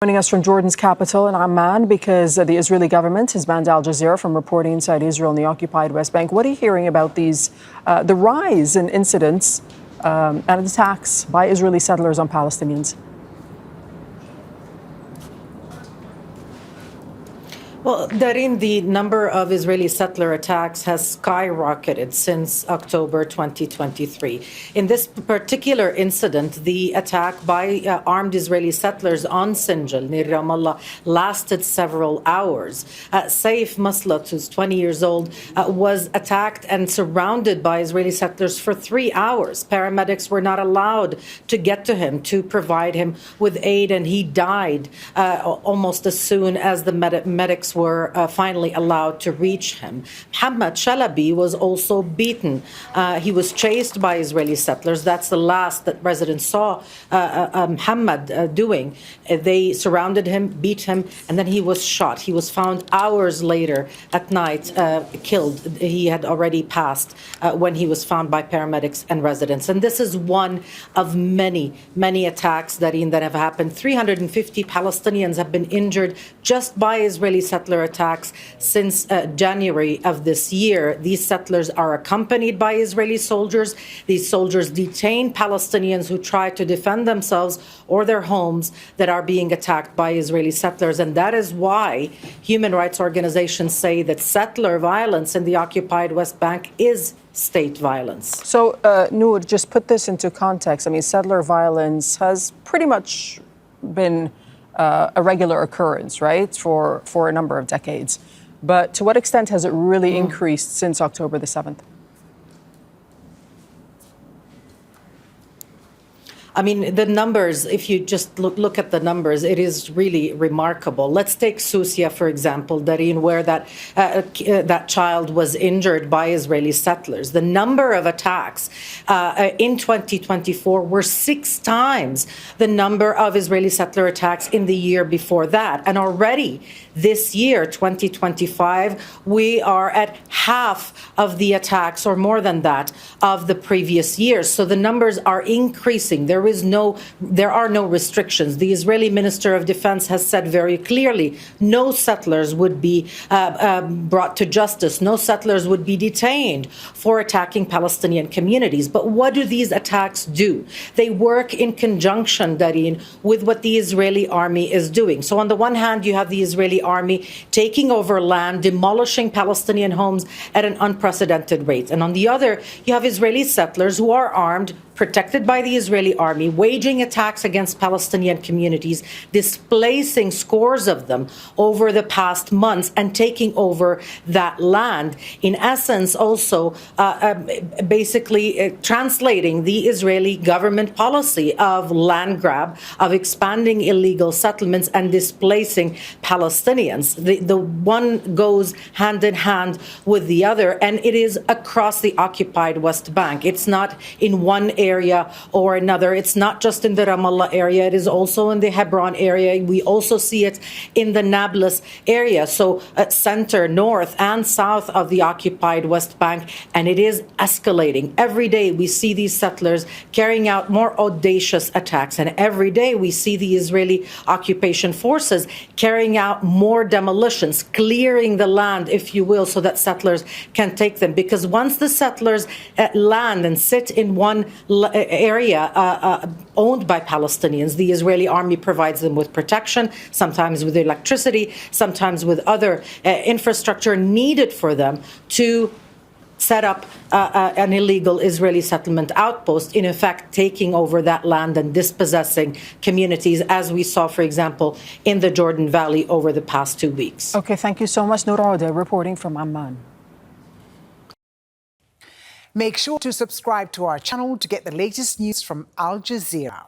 Joining us from Jordan's capital in Amman because the Israeli government has banned Al Jazeera from reporting inside Israel and the occupied West Bank. What are you hearing about these, the rise in incidents and attacks by Israeli settlers on Palestinians? Well, Darine, the number of Israeli settler attacks has skyrocketed since October 2023. In this particular incident, the attack by armed Israeli settlers on Sinjal near Ramallah lasted several hours. Seif, Muslat, who's 20 years old, was attacked and surrounded by Israeli settlers for 3 hours. Paramedics were not allowed to get to him to provide him with aid, and he died almost as soon as the medics were finally allowed to reach him. Mohammed Shalabi was also beaten. He was chased by Israeli settlers. That's the last that residents saw Mohammed doing. They surrounded him, beat him, and then he was shot. He was found hours later at night, killed. He had already passed when he was found by paramedics and residents. And this is one of many, many attacks that have happened. 350 Palestinians have been injured just by Israeli settler attacks since January of this year. These settlers are accompanied by Israeli soldiers. These soldiers detain Palestinians who try to defend themselves or their homes that are being attacked by Israeli settlers. And that is why human rights organizations say that settler violence in the occupied West Bank is state violence. So, Noor, just put this into context. I mean, settler violence has pretty much been a regular occurrence, right, for a number of decades. But to what extent has it really increased since October the 7th? I mean, the numbers, if you just look at the numbers, it is really remarkable. Let's take Susia, for example, Darine, where that child was injured by Israeli settlers. The number of attacks in 2024 were 6 times the number of Israeli settler attacks in the year before that. And already this year, 2025, we are at half of the attacks, or more than that, of the previous years. So the numbers are increasing. There are no restrictions. The Israeli Minister of Defense has said very clearly no settlers would be brought to justice. No settlers would be detained for attacking Palestinian communities. But what do these attacks do? They work in conjunction, Darine, with what the Israeli army is doing. So on the one hand, you have the Israeli army taking over land, demolishing Palestinian homes at an unprecedented rate. And on the other, you have Israeli settlers who are armed, protected by the Israeli army, waging attacks against Palestinian communities, displacing scores of them over the past months and taking over that land. In essence, also basically translating the Israeli government policy of land grab, of expanding illegal settlements and displacing Palestinians. The one goes hand in hand with the other, and it is across the occupied West Bank. It's not in one area or another. It's not just in the Ramallah area. It is also in the Hebron area. We also see it in the Nablus area. So center, north and south of the occupied West Bank. And it is escalating. Every day we see these settlers carrying out more audacious attacks. And every day we see the Israeli occupation forces carrying out more demolitions, clearing the land, if you will, so that settlers can take them. Because once the settlers land and sit in one area owned by Palestinians, the Israeli army provides them with protection, sometimes with electricity, sometimes with other infrastructure needed for them to set up an illegal Israeli settlement outpost, in effect taking over that land and dispossessing communities, as we saw, for example, in the Jordan Valley over the past 2 weeks. Okay, thank you so much, Noor Auda, reporting from Amman. Make sure to subscribe to our channel to get the latest news from Al Jazeera.